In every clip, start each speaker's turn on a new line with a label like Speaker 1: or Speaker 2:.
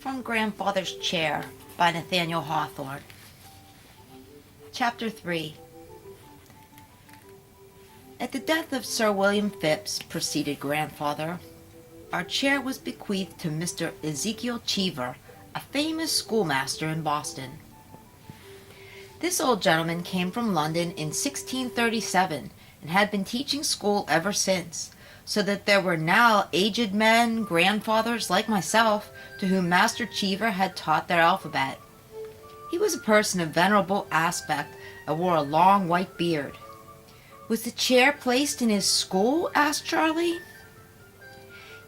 Speaker 1: From Grandfather's Chair by Nathaniel Hawthorne. Chapter 3. At the death of Sir William Phipps, proceeded Grandfather, our chair was bequeathed to Mr. Ezekiel Cheever, a famous schoolmaster in Boston. This old gentleman came from London in 1637 and had been teaching school ever since, so that there were now aged men, grandfathers like myself, to whom Master Cheever had taught their alphabet. He was a person of venerable aspect and wore a long white beard. Was the chair placed in his school? Asked Charlie.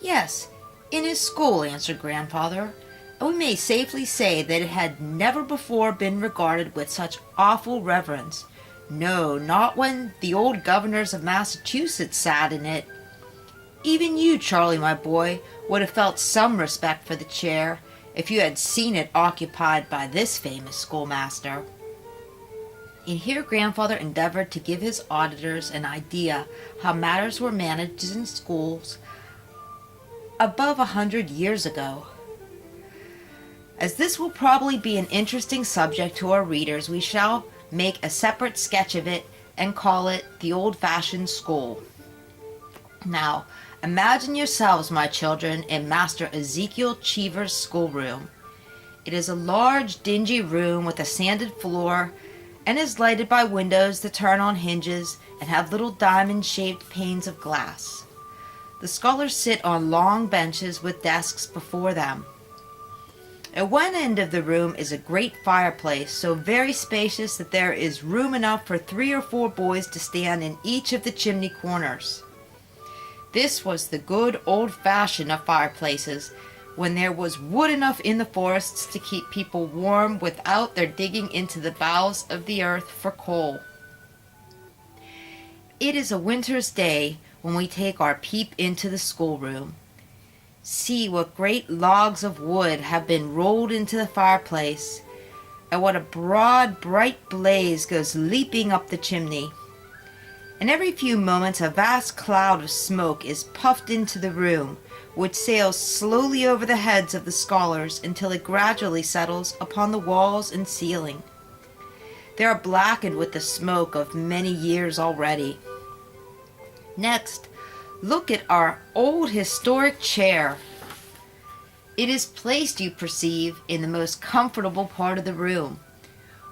Speaker 1: Yes, in his school, answered Grandfather, and we may safely say that it had never before been regarded with such awful reverence. No, not when the old governors of Massachusetts sat in it. Even you, Charlie, my boy, would have felt some respect for the chair if you had seen it occupied by this famous schoolmaster. And here Grandfather endeavored to give his auditors an idea how matters were managed in schools above 100 years ago. As this will probably be an interesting subject to our readers, we shall make a separate sketch of it and call it the old-fashioned school. Now, imagine yourselves, my children, in Master Ezekiel Cheever's schoolroom. It is a large, dingy room with a sanded floor and is lighted by windows that turn on hinges and have little diamond-shaped panes of glass. The scholars sit on long benches with desks before them. At one end of the room is a great fireplace, so very spacious that there is room enough for 3 or 4 boys to stand in each of the chimney corners. This was the good old-fashioned of fireplaces, when there was wood enough in the forests to keep people warm without their digging into the bowels of the earth for coal. It is a winter's day when we take our peep into the schoolroom. See what great logs of wood have been rolled into the fireplace, and what a broad, bright blaze goes leaping up the chimney. And every few moments a vast cloud of smoke is puffed into the room, which sails slowly over the heads of the scholars until it gradually settles upon the walls and ceiling. They are blackened with the smoke of many years already. Next, look at our old historic chair. It is placed, you perceive, in the most comfortable part of the room,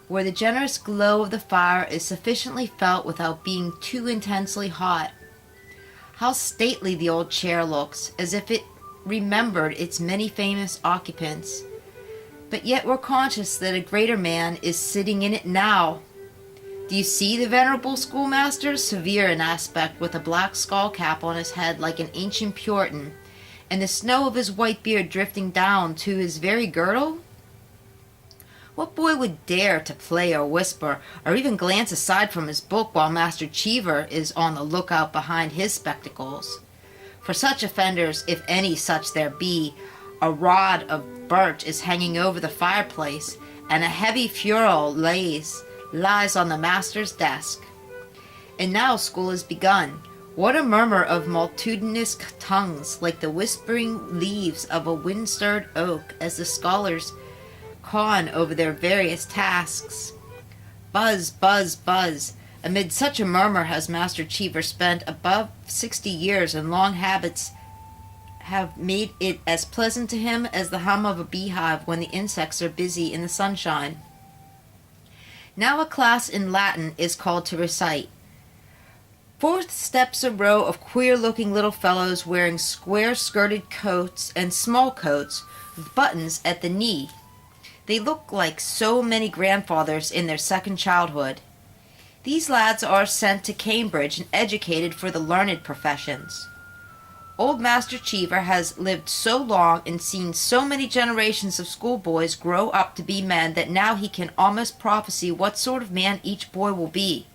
Speaker 1: where the generous glow of the fire is sufficiently felt without being too intensely hot. How stately the old chair looks, as if it remembered its many famous occupants. But yet we're conscious that a greater man is sitting in it now. Do you see the venerable schoolmaster, severe in aspect, with a black skull cap on his head like an ancient Puritan, and the snow of his white beard drifting down to his very girdle? What boy would dare to play or whisper, or even glance aside from his book while Master Cheever is on the lookout behind his spectacles? For such offenders, if any such there be, a rod of birch is hanging over the fireplace, and a heavy ferule lies on the master's desk. And now school is begun. What a murmur of multitudinous tongues, like the whispering leaves of a wind-stirred oak, as the scholars con over their various tasks. Buzz, buzz, buzz. Amid such a murmur has Master Cheever spent above 60 years, and long habits have made it as pleasant to him as the hum of a beehive when the insects are busy in the sunshine. Now a class in Latin is called to recite. Forth steps a row of queer-looking little fellows wearing square-skirted coats and small coats with buttons at the knee. They look like so many grandfathers in their second childhood. These lads are sent to Cambridge and educated for the learned professions. Old Master Cheever has lived so long and seen so many generations of schoolboys grow up to be men that now he can almost prophesy what sort of man each boy will be.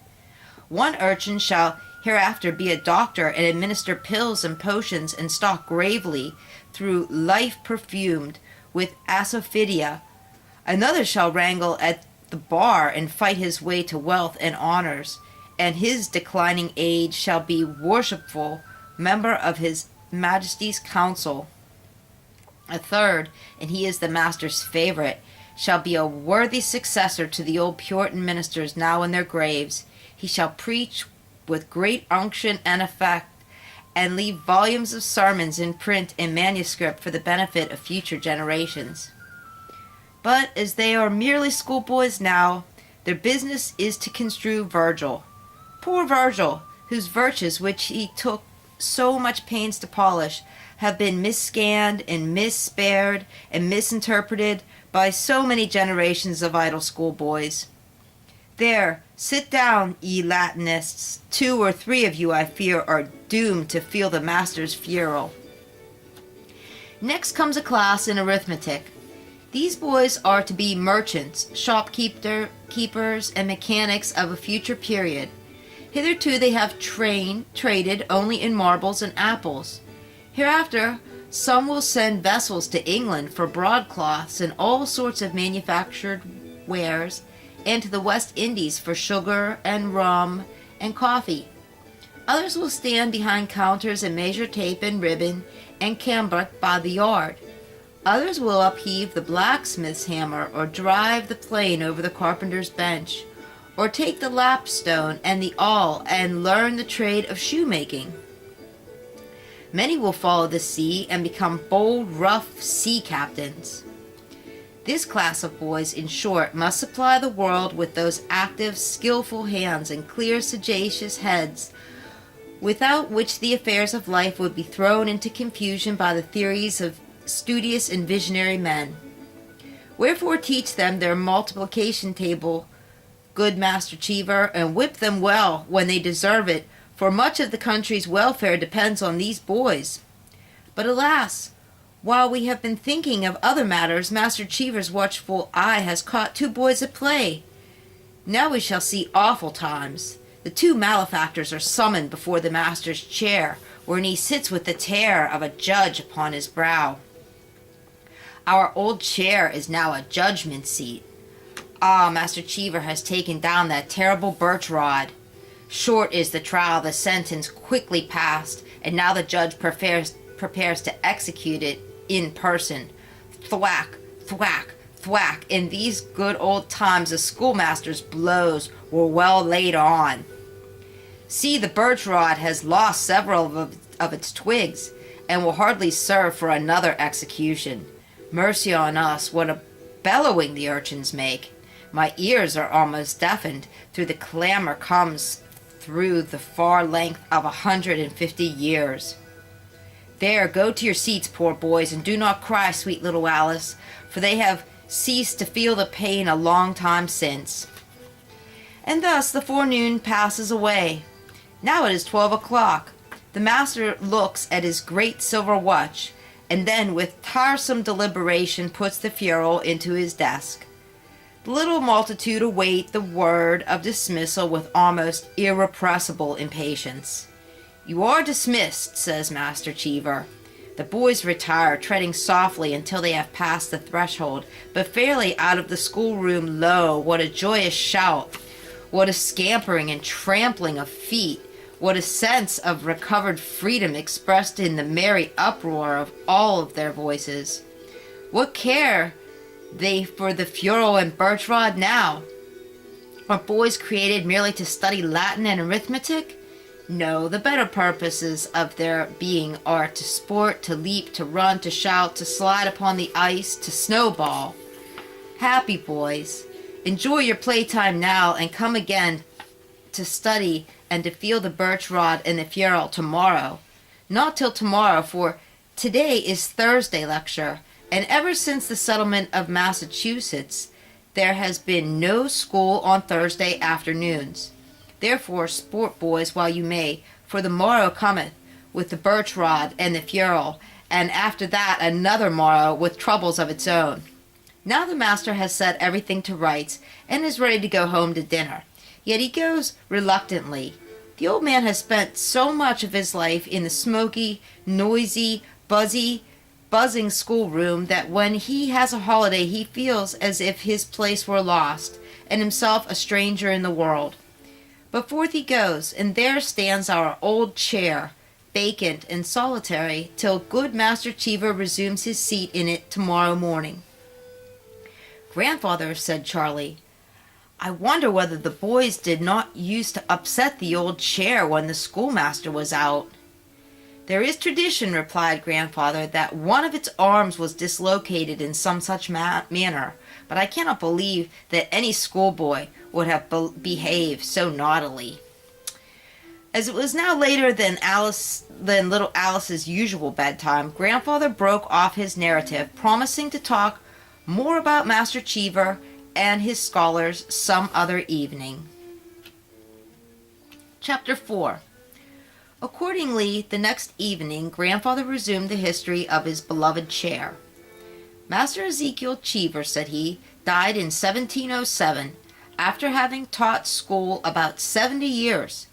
Speaker 1: One urchin shall hereafter be a doctor and administer pills and potions and stalk gravely through life perfumed with asophidia. Another shall wrangle at the bar and fight his way to wealth and honors, and his declining age shall be worshipful member of his Majesty's council. A third, and he is the master's favorite, shall be a worthy successor to the old Puritan ministers now in their graves. He shall preach with great unction and effect, and leave volumes of sermons in print and manuscript for the benefit of future generations. But as they are merely schoolboys now, their business is to construe Virgil. Poor Virgil, whose virtues, which he took so much pains to polish, have been misscanned and misspared and misinterpreted by so many generations of idle schoolboys. There, sit down, ye Latinists. 2 or 3 of you, I fear, are doomed to feel the master's furor. Next comes a class in arithmetic. These boys are to be merchants, shopkeepers, and mechanics of a future period. Hitherto they have traded only in marbles and apples. Hereafter, some will send vessels to England for broadcloths and all sorts of manufactured wares, and to the West Indies for sugar and rum and coffee. Others will stand behind counters and measure tape and ribbon and cambric by the yard. Others will upheave the blacksmith's hammer, or drive the plane over the carpenter's bench, or take the lapstone and the awl and learn the trade of shoemaking. Many will follow the sea and become bold, rough sea captains. This class of boys, in short, must supply the world with those active, skillful hands and clear, sagacious heads, without which the affairs of life would be thrown into confusion by the theories of studious and visionary men. Wherefore teach them their multiplication table, good Master Cheever, and whip them well when they deserve it, for much of the country's welfare depends on these boys. But alas, while we have been thinking of other matters, Master Cheever's watchful eye has caught 2 boys at play. Now we shall see awful times. The 2 malefactors are summoned before the master's chair, wherein he sits with the terror of a judge upon his brow. Our old chair is now a judgment seat. Ah, Master Cheever has taken down that terrible birch rod. Short is the trial, the sentence quickly passed, and now the judge prepares to execute it in person. Thwack, thwack, thwack. In these good old times, the schoolmaster's blows were well laid on. See, the birch rod has lost several of its twigs, and will hardly serve for another execution. Mercy on us, what a bellowing the urchins make! My ears are almost deafened, through the clamor comes through the far length of 150 years. There, go to your seats, poor boys, and do not cry, sweet little Alice, for they have ceased to feel the pain a long time since. And thus the forenoon passes away. Now it is 12 o'clock. The master looks at his great silver watch, and then with tiresome deliberation puts the ferule into his desk. The little multitude await the word of dismissal with almost irrepressible impatience. You are dismissed, says Master Cheever. The boys retire, treading softly until they have passed the threshold, but fairly out of the schoolroom. Lo, what a joyous shout! What a scampering and trampling of feet! What a sense of recovered freedom expressed in the merry uproar of all of their voices! What care they for the ferule and birch rod now? Are boys created merely to study Latin and arithmetic? No, the better purposes of their being are to sport, to leap, to run, to shout, to slide upon the ice, to snowball. Happy boys, enjoy your playtime now, and come again to study and to feel the birch rod and the ferule tomorrow. Not till tomorrow, for today is Thursday lecture, and ever since the settlement of Massachusetts, there has been no school on Thursday afternoons. Therefore sport, boys, while you may, for the morrow cometh with the birch rod and the ferule, and after that another morrow with troubles of its own. Now the master has set everything to rights, and is ready to go home to dinner. Yet he goes reluctantly. The old man has spent so much of his life in the smoky, noisy, buzzing schoolroom that when he has a holiday he feels as if his place were lost, and himself a stranger in the world. But forth he goes, and there stands our old chair, vacant and solitary till good Master Cheever resumes his seat in it tomorrow morning. "Grandfather," said Charlie, "I wonder whether the boys did not use to upset the old chair when the schoolmaster was out." "There is tradition," replied Grandfather, "that one of its arms was dislocated in some such manner, but I cannot believe that any schoolboy would have behaved so naughtily." As it was now later than little Alice's usual bedtime, Grandfather broke off his narrative, promising to talk more about Master Cheever and his scholars some other evening. Chapter 4. Accordingly, the next evening, Grandfather resumed the history of his beloved chair. "Master Ezekiel Cheever," said he, "died in 1707, after having taught school about 70 years.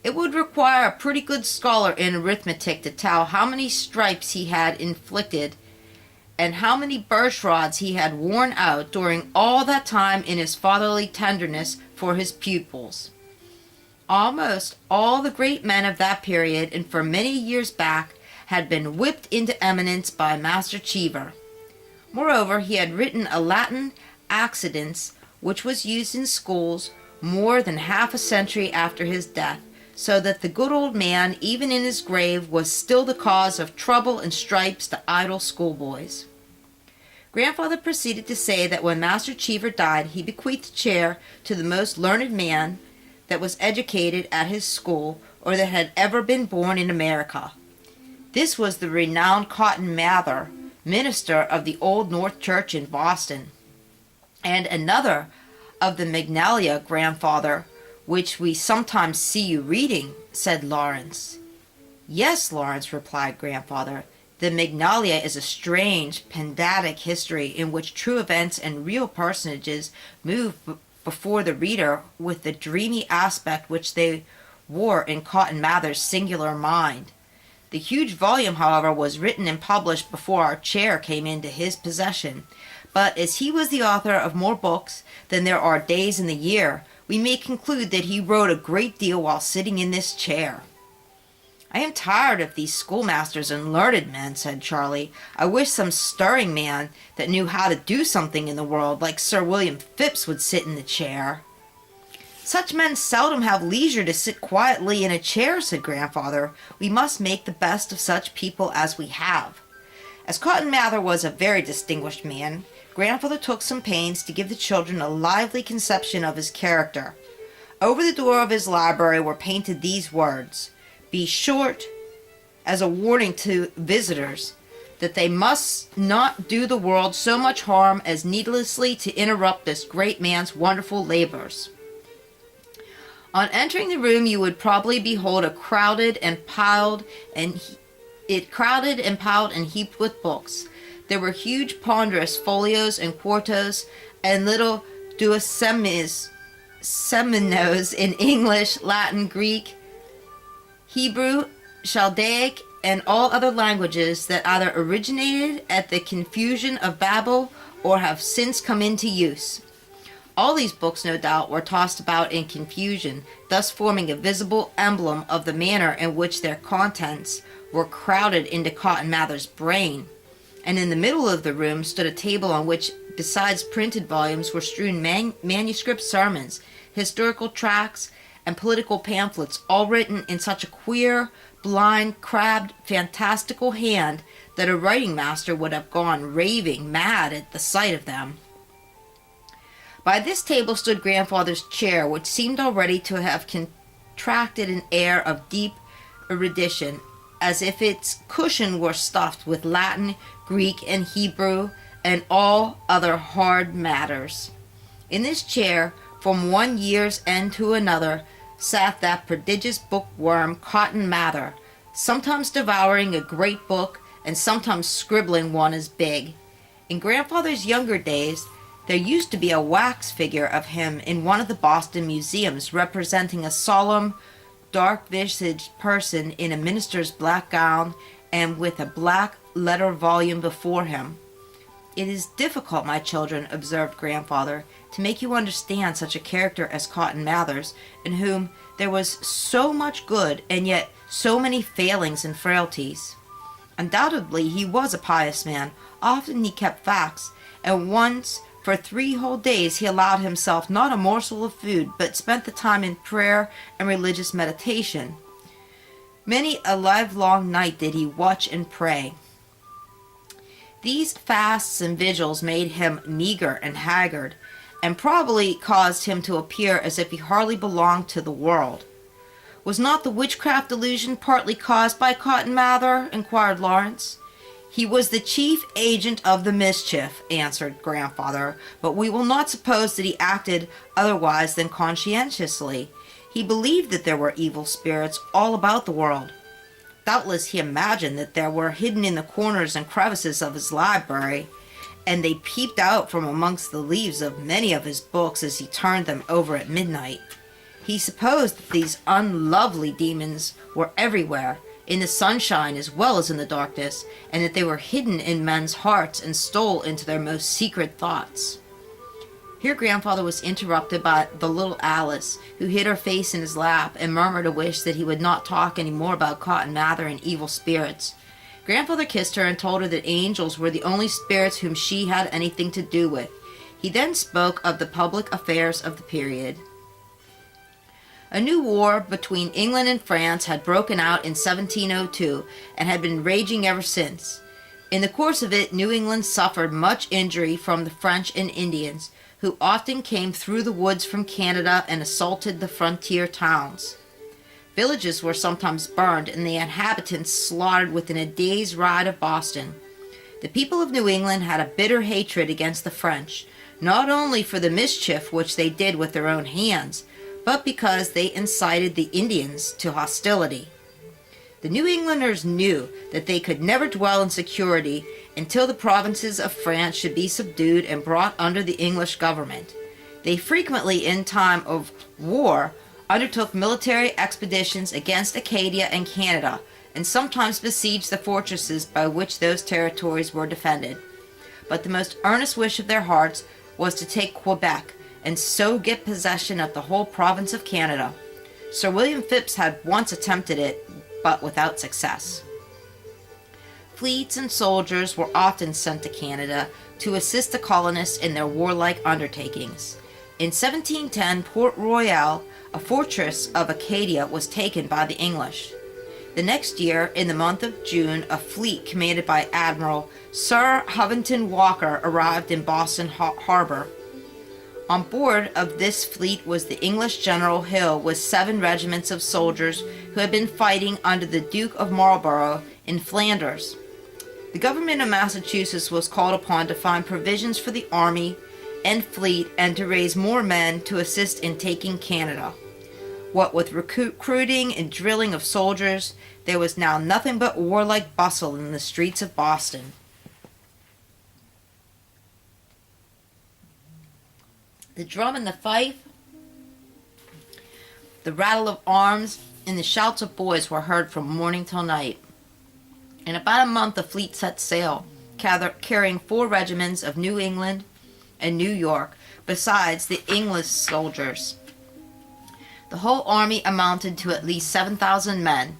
Speaker 1: It would require a pretty good scholar in arithmetic to tell how many stripes he had inflicted and how many birch rods he had worn out during all that time in his fatherly tenderness for his pupils. Almost all the great men of that period and for many years back had been whipped into eminence by Master Cheever. Moreover, he had written a Latin accidence which was used in schools more than half a century after his death, so that the good old man, even in his grave, was still the cause of trouble and stripes to idle schoolboys." Grandfather proceeded to say that when Master Cheever died, he bequeathed the chair to the most learned man that was educated at his school or that had ever been born in America. This was the renowned Cotton Mather, minister of the Old North Church in Boston, and another of the Magnalia, Grandfather, which we sometimes see you reading," said Lawrence. "Yes, Lawrence," replied Grandfather, "the Magnalia is a strange, pedantic history in which true events and real personages move before the reader with the dreamy aspect which they wore in Cotton Mather's singular mind. The huge volume, however, was written and published before our chair came into his possession, but as he was the author of more books than there are days in the year, we may conclude that he wrote a great deal while sitting in this chair." "I am tired of these schoolmasters and learned men," said Charlie. "I wish some stirring man that knew how to do something in the world, like Sir William Phipps, would sit in the chair." "Such men seldom have leisure to sit quietly in a chair," said Grandfather. "We must make the best of such people as we have." As Cotton Mather was a very distinguished man, Grandfather took some pains to give the children a lively conception of his character. Over the door of his library were painted these words: "Be short," as a warning to visitors that they must not do the world so much harm as needlessly to interrupt this great man's wonderful labors. On entering the room, you would probably behold it crowded and piled and heaped with books. There were huge ponderous folios and quartos and little duodecinos in English, Latin, Greek, Hebrew, Chaldaic, and all other languages that either originated at the confusion of Babel or have since come into use. All these books, no doubt, were tossed about in confusion, thus forming a visible emblem of the manner in which their contents were crowded into Cotton Mather's brain. And in the middle of the room stood a table on which, besides printed volumes, were strewn manuscript sermons, historical tracts, and political pamphlets, all written in such a queer, blind, crabbed, fantastical hand that a writing master would have gone raving mad at the sight of them. By this table stood Grandfather's chair, which seemed already to have contracted an air of deep erudition, as if its cushion were stuffed with Latin, Greek, and Hebrew, and all other hard matters. In this chair, from one year's end to another, sat that prodigious bookworm Cotton Mather, sometimes devouring a great book, and sometimes scribbling one as big. In Grandfather's younger days, there used to be a wax figure of him in one of the Boston museums, representing a solemn, dark-visaged person in a minister's black gown and with a black letter volume before him. "It is difficult, my children," observed Grandfather, "to make you understand such a character as Cotton Mather's, in whom there was so much good and yet so many failings and frailties. Undoubtedly he was a pious man. Often he kept facts, and once for 3 whole days he allowed himself not a morsel of food, but spent the time in prayer and religious meditation. Many a livelong night did he watch and pray. These fasts and vigils made him meager and haggard, and probably caused him to appear as if he hardly belonged to the world." "Was not the witchcraft delusion partly caused by Cotton Mather?" inquired Lawrence. "He was the chief agent of the mischief," answered Grandfather, "but we will not suppose that he acted otherwise than conscientiously. He believed that there were evil spirits all about the world. Doubtless he imagined that they were hidden in the corners and crevices of his library, and they peeped out from amongst the leaves of many of his books as he turned them over at midnight. He supposed that these unlovely demons were everywhere, in the sunshine as well as in the darkness, and that they were hidden in men's hearts and stole into their most secret thoughts." Here Grandfather was interrupted by the little Alice, who hid her face in his lap and murmured a wish that he would not talk any more about Cotton Mather and evil spirits. Grandfather kissed her and told her that angels were the only spirits whom she had anything to do with. He then spoke of the public affairs of the period. A new war between England and France had broken out in 1702 and had been raging ever since. In the course of it, New England suffered much injury from the French and Indians, who often came through the woods from Canada and assaulted the frontier towns. Villages were sometimes burned and the inhabitants slaughtered within a day's ride of Boston. The people of New England had a bitter hatred against the French, not only for the mischief which they did with their own hands, but because they incited the Indians to hostility. The New Englanders knew that they could never dwell in security until the provinces of France should be subdued and brought under the English government. They frequently, in time of war, undertook military expeditions against Acadia and Canada, and sometimes besieged the fortresses by which those territories were defended. But the most earnest wish of their hearts was to take Quebec, and so get possession of the whole province of Canada. Sir William Phipps had once attempted it, but without success. Fleets and soldiers were often sent to Canada to assist the colonists in their warlike undertakings. In 1710, Port Royal, a fortress of Acadia, was taken by the English. The next year, in the month of June, a fleet commanded by Admiral Sir Hovington Walker arrived in Boston Harbor. On board of this fleet was the English General Hill with 7 regiments of soldiers who had been fighting under the Duke of Marlborough in Flanders. The government of Massachusetts was called upon to find provisions for the army and fleet and to raise more men to assist in taking Canada. What with recruiting and drilling of soldiers, there was now nothing but warlike bustle in the streets of Boston. The drum and the fife, the rattle of arms, and the shouts of boys were heard from morning till night. In about a month the fleet set sail, carrying 4 regiments of New England and New York, besides the English soldiers. The whole army amounted to at least 7,000 men.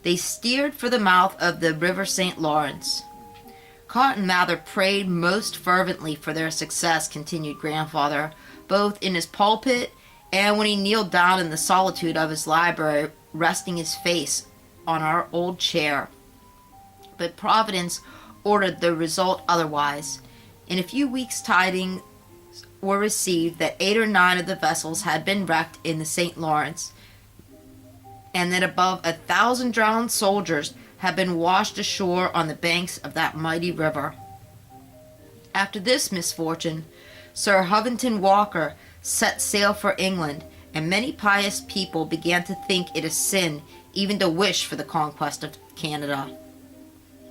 Speaker 1: They steered for the mouth of the River St. Lawrence. Cotton Mather prayed most fervently for their success, continued Grandfather, both in his pulpit and when he kneeled down in the solitude of his library, resting his face on our old chair. But Providence ordered the result otherwise. In a few weeks tidings were received that 8 or 9 of the vessels had been wrecked in the St. Lawrence, and that above 1,000 drowned soldiers had been washed ashore on the banks of that mighty river. After this misfortune, Sir Hovington Walker set sail for England, and many pious people began to think it a sin even to wish for the conquest of Canada.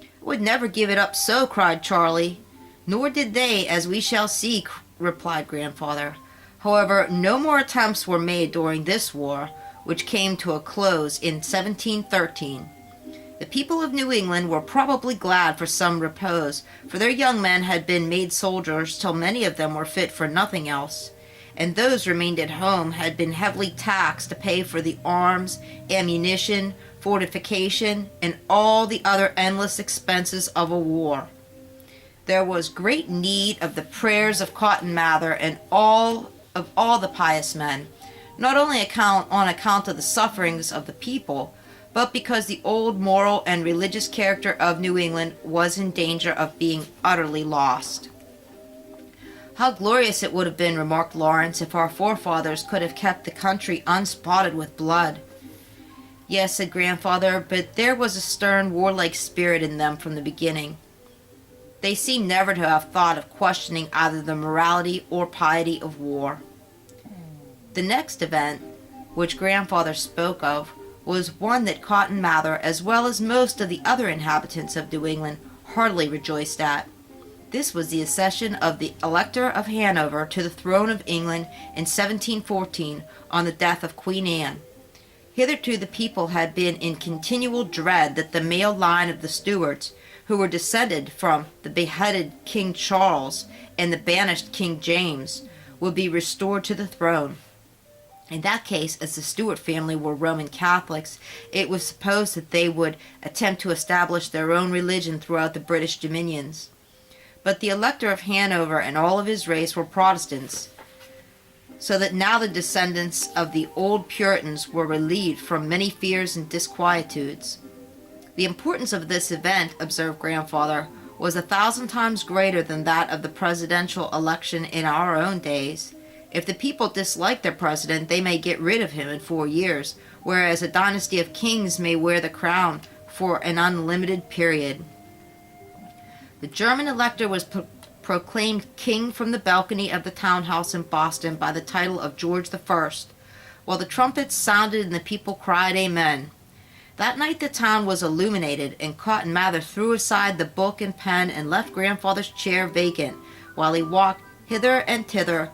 Speaker 1: "I would never give it up so," cried Charlie. "Nor did they, as we shall see," replied Grandfather. However, no more attempts were made during this war, which came to a close in 1713. The people of New England were probably glad for some repose, for their young men had been made soldiers till many of them were fit for nothing else, and those remained at home had been heavily taxed to pay for the arms, ammunition, fortification, and all the other endless expenses of a war. There was great need of the prayers of Cotton Mather and all the pious men, not only on account of the sufferings of the people, but because the old moral and religious character of New England was in danger of being utterly lost. How glorious it would have been, remarked Lawrence, if our forefathers could have kept the country unspotted with blood. Yes, said Grandfather, but there was a stern, warlike spirit in them from the beginning. They seem never to have thought of questioning either the morality or piety of war. The next event, which Grandfather spoke of, was one that Cotton Mather, as well as most of the other inhabitants of New England, heartily rejoiced at. This was the accession of the Elector of Hanover to the throne of England in 1714 on the death of Queen Anne. Hitherto the people had been in continual dread that the male line of the Stuarts, who were descended from the beheaded King Charles and the banished King James, would be restored to the throne. In that case, as the Stuart family were Roman Catholics, it was supposed that they would attempt to establish their own religion throughout the British dominions. But the Elector of Hanover and all of his race were Protestants, so that now the descendants of the old Puritans were relieved from many fears and disquietudes. The importance of this event, observed Grandfather, was 1,000 times greater than that of the presidential election in our own days. If the people dislike their president, they may get rid of him in 4 years, whereas a dynasty of kings may wear the crown for an unlimited period. The German elector was proclaimed king from the balcony of the townhouse in Boston by the title of George I, while the trumpets sounded and the people cried Amen. That night the town was illuminated, and Cotton Mather threw aside the book and pen and left Grandfather's chair vacant, while he walked hither and thither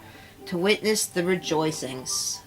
Speaker 1: to witness the rejoicings.